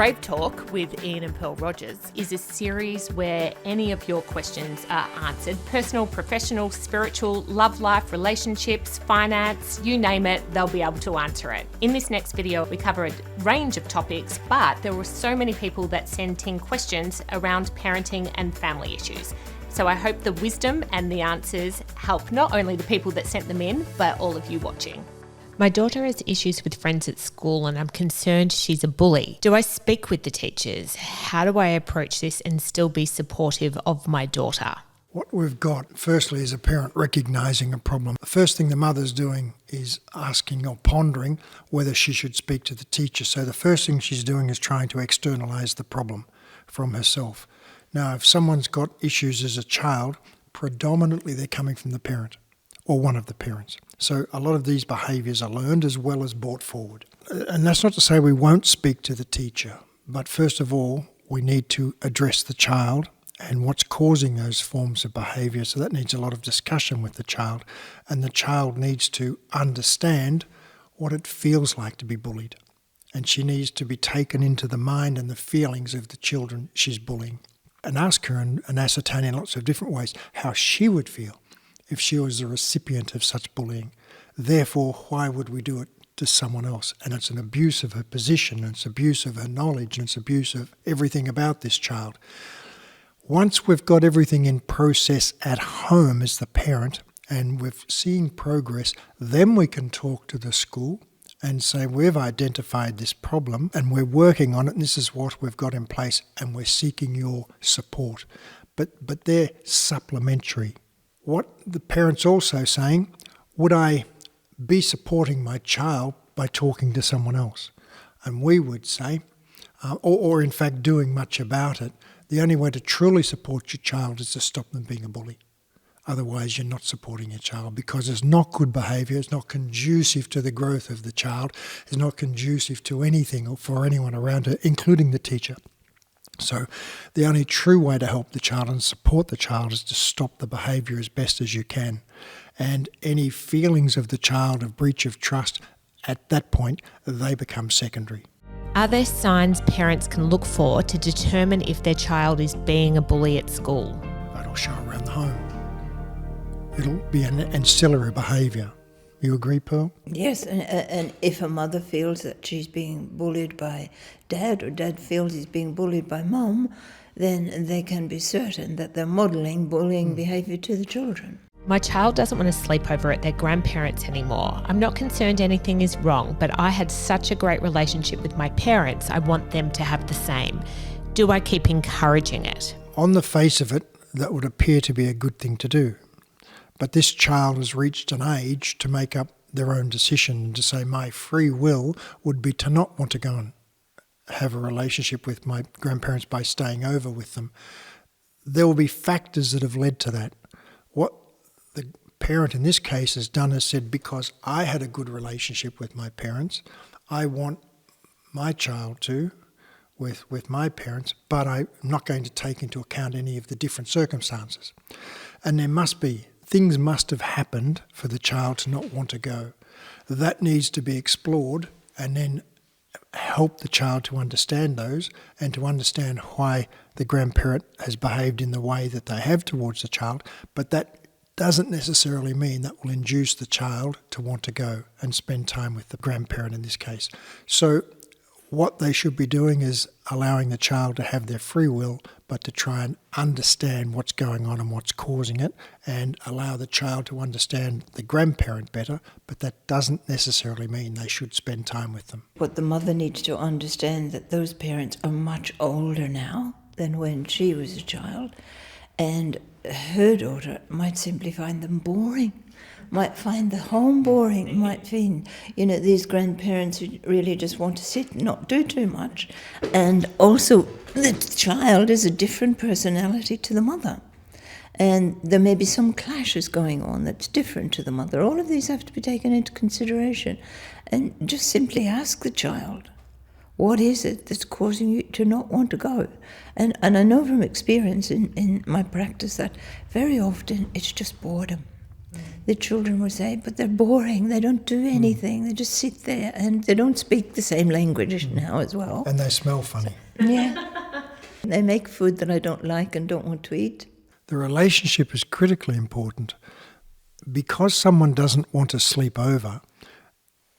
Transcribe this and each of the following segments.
Brave Talk with Ian and Pearl Rogers is a series where any of your questions are answered. Personal, professional, spiritual, love life, relationships, finance, you name it, they'll be able to answer it. In this next video, we cover a range of topics, but there were so many people that sent in questions around parenting and family issues. So I hope the wisdom and the answers help not only the people that sent them in, but all of you watching. My daughter has issues with friends at school and I'm concerned she's a bully. Do I speak with the teachers? How do I approach this and still be supportive of my daughter? What we've got, firstly, is a parent recognising a problem. The first thing the mother's doing is asking or pondering whether she should speak to the teacher. So the first thing she's doing is trying to externalise the problem from herself. Now, if someone's got issues as a child, predominantly they're coming from the parent or one of the parents. So a lot of these behaviours are learned as well as brought forward. And that's not to say we won't speak to the teacher, but first of all, we need to address the child and what's causing those forms of behaviour. So that needs a lot of discussion with the child. And the child needs to understand what it feels like to be bullied. And she needs to be taken into the mind and the feelings of the children she's bullying. And ask her and ascertain in lots of different ways how she would feel if she was a recipient of such bullying. Therefore, why would we do it to someone else? And it's an abuse of her position, and it's abuse of her knowledge, and it's abuse of everything about this child. Once we've got everything in process at home as the parent, and we've seen progress, then we can talk to the school and say, we've identified this problem and we're working on it, and this is what we've got in place, and we're seeking your support. But they're supplementary. What the parent's also saying, would I be supporting my child by talking to someone else? And we would say, or in fact doing much about it, the only way to truly support your child is to stop them being a bully. Otherwise, you're not supporting your child, because it's not good behaviour, it's not conducive to the growth of the child, it's not conducive to anything or for anyone around her, including the teacher. So the only true way to help the child and support the child is to stop the behaviour as best as you can. And any feelings of the child of breach of trust, at that point, they become secondary. Are there signs parents can look for to determine if their child is being a bully at school? That'll show around the home. It'll be an ancillary behaviour. You agree, Pearl? Yes, and if a mother feels that she's being bullied by dad, or dad feels he's being bullied by mum, then they can be certain that they're modelling bullying behaviour to the children. My child doesn't want to sleep over at their grandparents anymore. I'm not concerned anything is wrong, but I had such a great relationship with my parents. I want them to have the same. Do I keep encouraging it? On the face of it, that would appear to be a good thing to do. But this child has reached an age to make up their own decision and to say, my free will would be to not want to go and have a relationship with my grandparents by staying over with them. There will be factors that have led to that. What the parent in this case has done is said, because I had a good relationship with my parents, I want my child to with my parents, but I'm not going to take into account any of the different circumstances. And things must have happened for the child to not want to go. That needs to be explored, and then help the child to understand those and to understand why the grandparent has behaved in the way that they have towards the child. But that doesn't necessarily mean that will induce the child to want to go and spend time with the grandparent in this case. So what they should be doing is allowing the child to have their free will, but to try and understand what's going on and what's causing it, and allow the child to understand the grandparent better, but that doesn't necessarily mean they should spend time with them. But the mother needs to understand that those parents are much older now than when she was a child, and her daughter might simply find them boring, might find the home boring, might find, these grandparents who really just want to sit and not do too much. And also, the child is a different personality to the mother. And there may be some clashes going on that's different to the mother. All of these have to be taken into consideration. And just simply ask the child, what is it that's causing you to not want to go? And I know from experience in my practice that very often it's just boredom. the children will say, but they're boring, they don't do anything, they just sit there, and they don't speak the same language now as well. And they smell funny. Yeah. They make food that I don't like and don't want to eat. The relationship is critically important. Because someone doesn't want to sleep over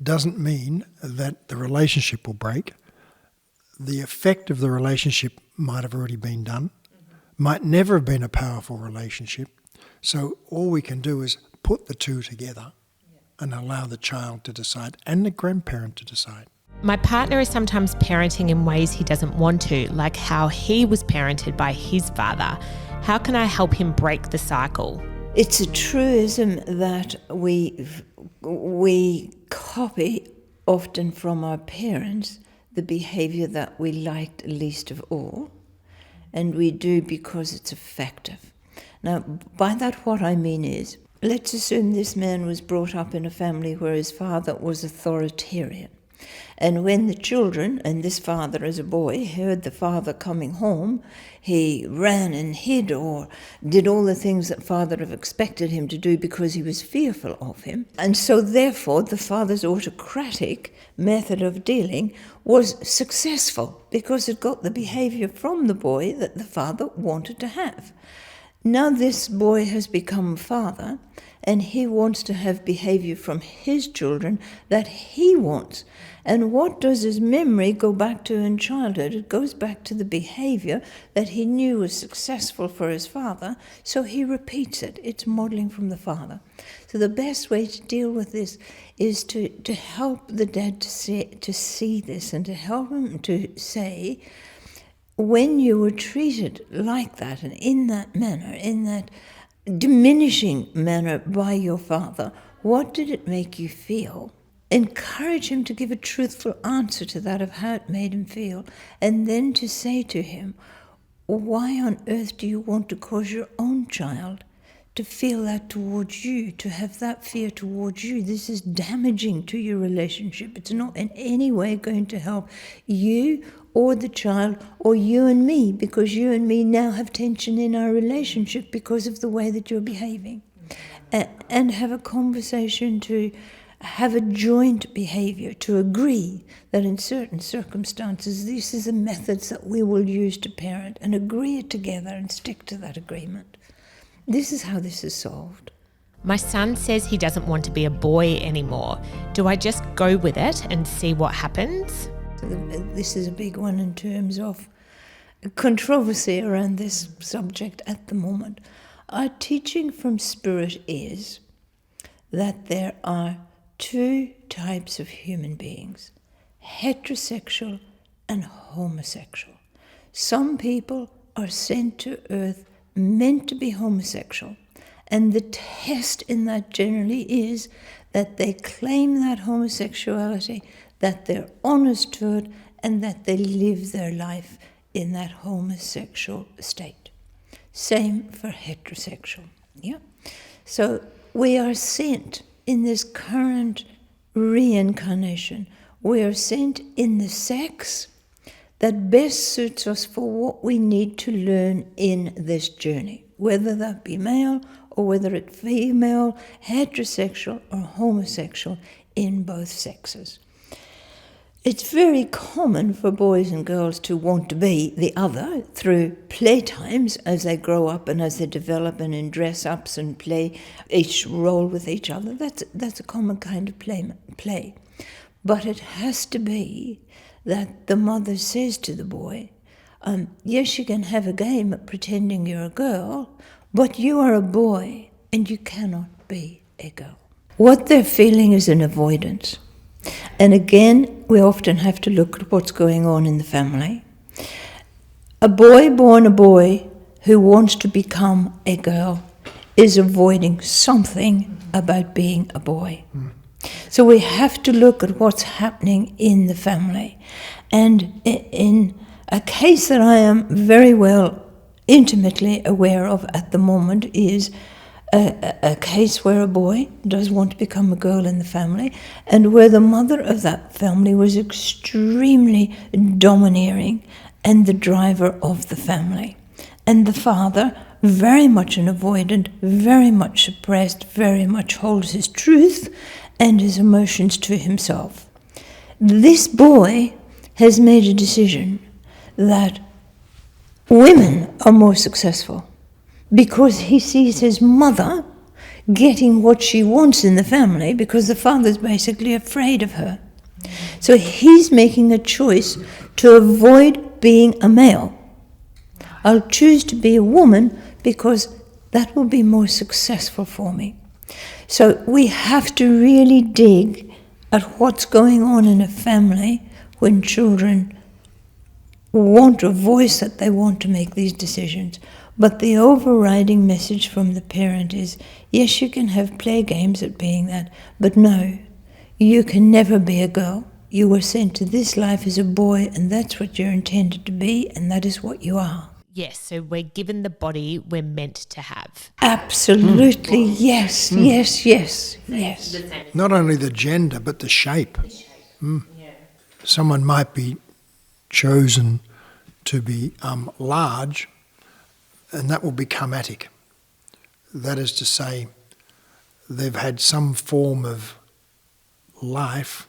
doesn't mean that the relationship will break. The effect of the relationship might have already been done, might never have been a powerful relationship. So all we can do is put the two together and allow the child to decide and the grandparent to decide. My partner is sometimes parenting in ways he doesn't want to, like how he was parented by his father. How can I help him break the cycle? It's a truism that we copy often from our parents the behaviour that we liked least of all, and we do because it's effective. Now, by that what I mean is, let's assume this man was brought up in a family where his father was authoritarian. And when the children, and this father as a boy, heard the father coming home, he ran and hid or did all the things that father have expected him to do because he was fearful of him. And so therefore the father's autocratic method of dealing was successful because it got the behaviour from the boy that the father wanted to have. Now this boy has become father and he wants to have behaviour from his children that he wants. And what does his memory go back to in childhood? It goes back to the behaviour that he knew was successful for his father, so he repeats it. It's modelling from the father. So the best way to deal with this is to help the dad to see this and to help him to say, when you were treated like that and in that manner, in that diminishing manner by your father, what did it make you feel? Encourage him to give a truthful answer to that of how it made him feel, and then to say to him, why on earth do you want to cause your own child to feel that towards you, to have that fear towards you? This is damaging to your relationship. It's not in any way going to help you or the child or you and me, because you and me now have tension in our relationship because of the way that you're behaving. And have a conversation to have a joint behaviour, to agree that in certain circumstances this is the methods that we will use to parent, and agree it together and stick to that agreement. This is how this is solved. My son says he doesn't want to be a boy anymore. Do I just go with it and see what happens? So this is a big one in terms of controversy around this subject at the moment. Our teaching from Spirit is that there are two types of human beings, heterosexual and homosexual. Some people are sent to earth meant to be homosexual, and the test in that generally is that they claim that homosexuality, that they're honest to it, and that they live their life in that homosexual state. Same for heterosexual. Yeah. So we are sent in this current reincarnation, we are sent in the sex that best suits us for what we need to learn in this journey, whether that be male or whether it's female, heterosexual or homosexual, in both sexes. It's very common for boys and girls to want to be the other through playtimes as they grow up and as they develop, and in dress-ups and play each role with each other. That's a common kind of play. But it has to be that the mother says to the boy, yes, you can have a game at pretending you're a girl, but you are a boy and you cannot be a girl. What they're feeling is an avoidance. And again, we often have to look at what's going on in the family. A boy born a boy who wants to become a girl is avoiding something about being a boy. So we have to look at what's happening in the family. And in a case that I am very well intimately aware of at the moment is a case where a boy does want to become a girl in the family, and where the mother of that family was extremely domineering and the driver of the family. And the father very much an avoidant, very much suppressed, very much holds his truth and his emotions to himself. This boy has made a decision that women are more successful because he sees his mother getting what she wants in the family because the father's basically afraid of her. So he's making a choice to avoid being a male. I'll choose to be a woman because that will be more successful for me. So we have to really dig at what's going on in a family when children want a voice that they want to make these decisions. But the overriding message from the parent is, yes, you can have play games at being that, but no, you can never be a girl. You were sent to this life as a boy, and that's what you're intended to be, and that is what you are. Yes, so we're given the body we're meant to have. Absolutely, yes, yes. Not only the gender, but the shape. Someone might be chosen to be large, and that will be karmatic. That is to say, they've had some form of life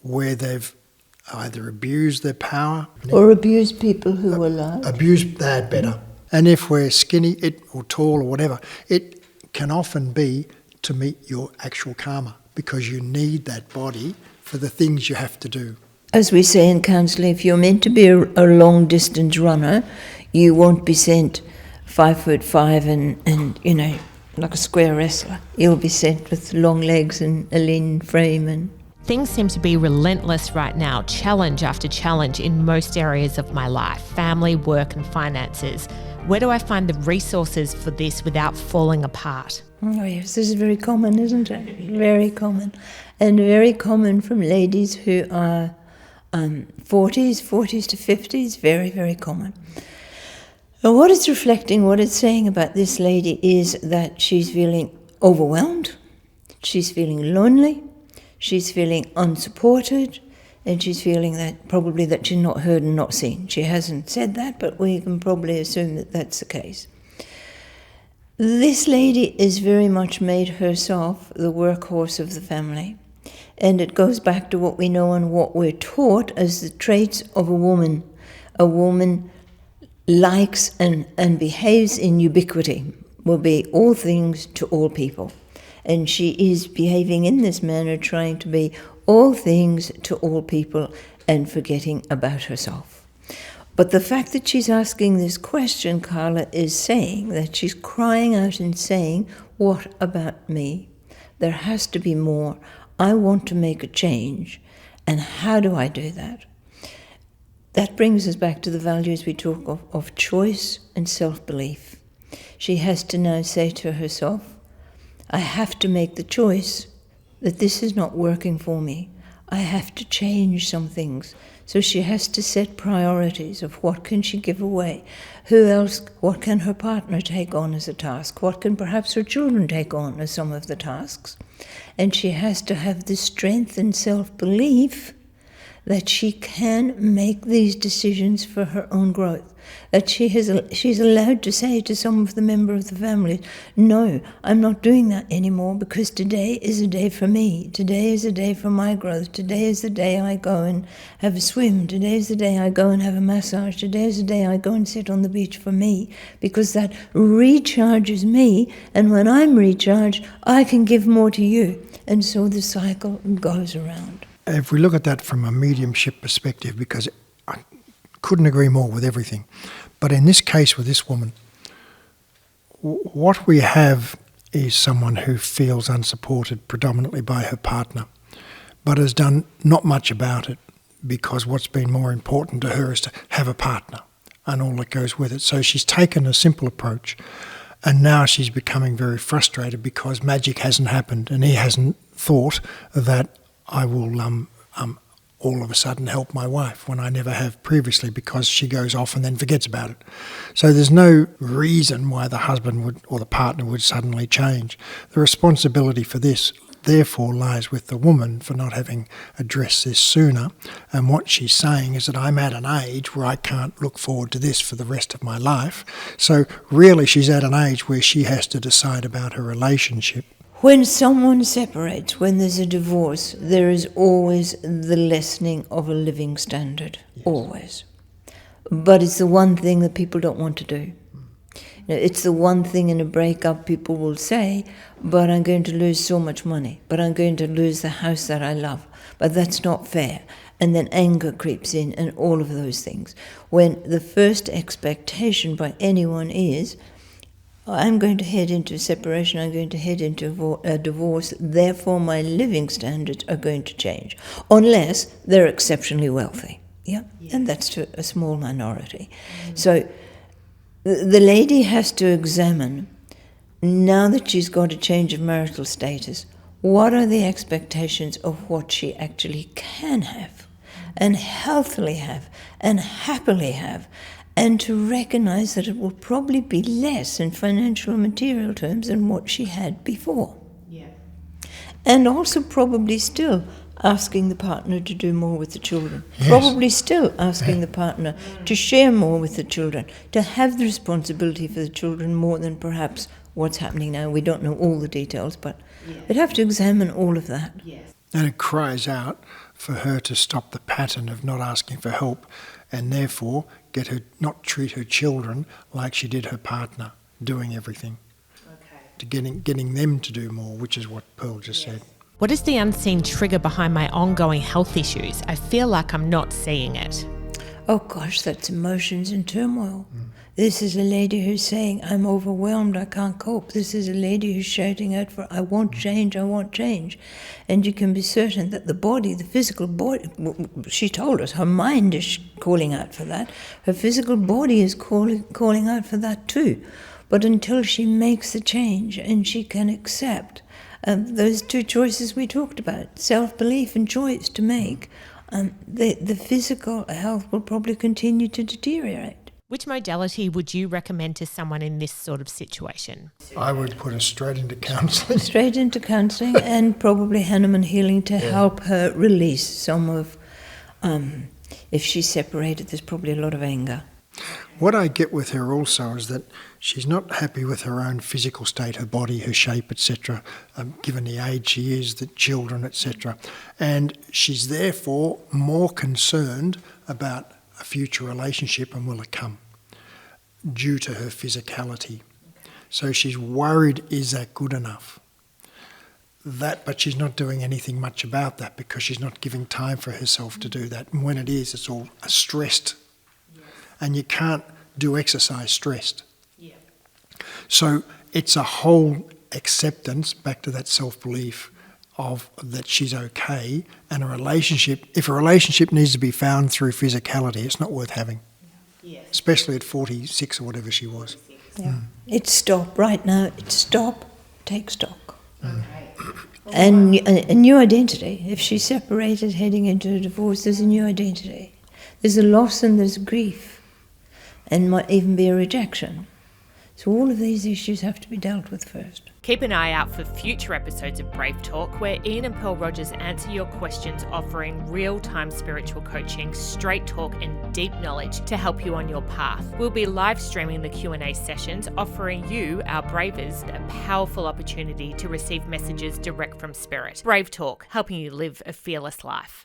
where they've either abused their power or abused people who were large. Abused, they had better. And if we're skinny or tall or whatever, it can often be to meet your actual karma because you need that body for the things you have to do. As we say in counselling, if you're meant to be a long-distance runner, you won't be sent 5'5" and you know, like a square wrestler. You'll be sent with long legs and a lean frame. And things seem to be relentless right now, challenge after challenge in most areas of my life, family, work and finances. Where do I find the resources for this without falling apart? Oh yes, this is very common, isn't it? Very common. And very common from ladies who are 40s to 50s, very, very common. And what it's reflecting, what it's saying about this lady is that she's feeling overwhelmed, she's feeling lonely, she's feeling unsupported, and she's feeling that probably that she's not heard and not seen. She hasn't said that, but we can probably assume that that's the case. This lady is very much made herself the workhorse of the family. And it goes back to what we know and what we're taught as the traits of a woman. A woman likes and behaves in ubiquity, will be all things to all people. And she is behaving in this manner, trying to be all things to all people and forgetting about herself. But the fact that she's asking this question, Carla, is saying that she's crying out and saying, what about me? There has to be more. I want to make a change. And how do I do that? That brings us back to the values we talk of choice and self-belief. She has to now say to herself, I have to make the choice that this is not working for me. I have to change some things. So she has to set priorities of what can she give away, who else, what can her partner take on as a task, what can perhaps her children take on as some of the tasks. And she has to have the strength and self-belief that she can make these decisions for her own growth, that she's allowed to say to some of the members of the family, no, I'm not doing that anymore because today is a day for me. Today is a day for my growth. Today is the day I go and have a swim. Today is the day I go and have a massage. Today is the day I go and sit on the beach for me, because that recharges me, and when I'm recharged, I can give more to you. And so the cycle goes around. If we look at that from a mediumship perspective, because I couldn't agree more with everything, but in this case with this woman, what we have is someone who feels unsupported predominantly by her partner, but has done not much about it, because what's been more important to her is to have a partner and all that goes with it. So she's taken a simple approach, and now she's becoming very frustrated because magic hasn't happened, and he hasn't thought that I will all of a sudden help my wife when I never have previously, because she goes off and then forgets about it. So there's no reason why the husband would or the partner would suddenly change. The responsibility for this therefore lies with the woman for not having addressed this sooner. And what she's saying is that I'm at an age where I can't look forward to this for the rest of my life. So really she's at an age where she has to decide about her relationship. When someone separates, when there's a divorce, there is always the lessening of a living standard. Yes. Always. But it's the one thing that people don't want to do. It's the one thing in a breakup people will say, but I'm going to lose so much money, but I'm going to lose the house that I love, but that's not fair. And then anger creeps in and all of those things. When the first expectation by anyone is, I'm going to head into separation, I'm going to head into a divorce, therefore my living standards are going to change, unless they're exceptionally wealthy. Yeah? And that's to a small minority. So the lady has to examine, now that she's got a change of marital status, what are the expectations of what she actually can have, and healthily have, and happily have, and to recognize that it will probably be less in financial and material terms than what she had before. Yeah. And also probably still asking the partner to do more with the children. Yes. Probably still asking the partner to share more with the children, to have the responsibility for the children more than perhaps what's happening now. We don't know all the details, but we'd have to examine all of that. Yes. And it cries out for her to stop the pattern of not asking for help, and therefore get her not treat her children like she did her partner, doing everything. Okay. To getting them to do more, which is what Pearl just said. What is the unseen trigger behind my ongoing health issues? I feel like I'm not seeing it. Oh gosh, that's emotions and turmoil. This is a lady who's saying, I'm overwhelmed, I can't cope. This is a lady who's shouting out for, I want change, I want change. And you can be certain that the body, the physical body, she told us her mind is calling out for that. Her physical body is calling out for that too. But until she makes the change and she can accept those two choices we talked about, self-belief and choice to make, the physical health will probably continue to deteriorate. Which modality would you recommend to someone in this sort of situation? I would put her straight into counselling. Straight into counselling and probably Hahnemann healing to help her release some of, if she's separated, there's probably a lot of anger. What I get with her also is that she's not happy with her own physical state, her body, her shape, etc., given the age she is, the children, etc. And she's therefore more concerned about a future relationship and will it come, due to her physicality. So she's worried, is that good enough? But she's not doing anything much about that because she's not giving time for herself to do that. And when it is, it's all stressed. And you can't do exercise stressed. Yeah. So it's a whole acceptance, back to that self-belief of that she's okay, and a relationship, if a relationship needs to be found through physicality, it's not worth having. Yeah. Especially at 46 or whatever she was. Yeah. It's stop. Right now, it's stop, take stock. And a new identity. If she's separated, heading into a divorce, there's a new identity. There's a loss and there's grief. And might even be a rejection. So all of these issues have to be dealt with first. Keep an eye out for future episodes of Brave Talk, where Ian and Pearl Rogers answer your questions, offering real-time spiritual coaching, straight talk and deep knowledge to help you on your path. We'll be live streaming the Q&A sessions, offering you, our bravers, a powerful opportunity to receive messages direct from Spirit. Brave Talk, helping you live a fearless life.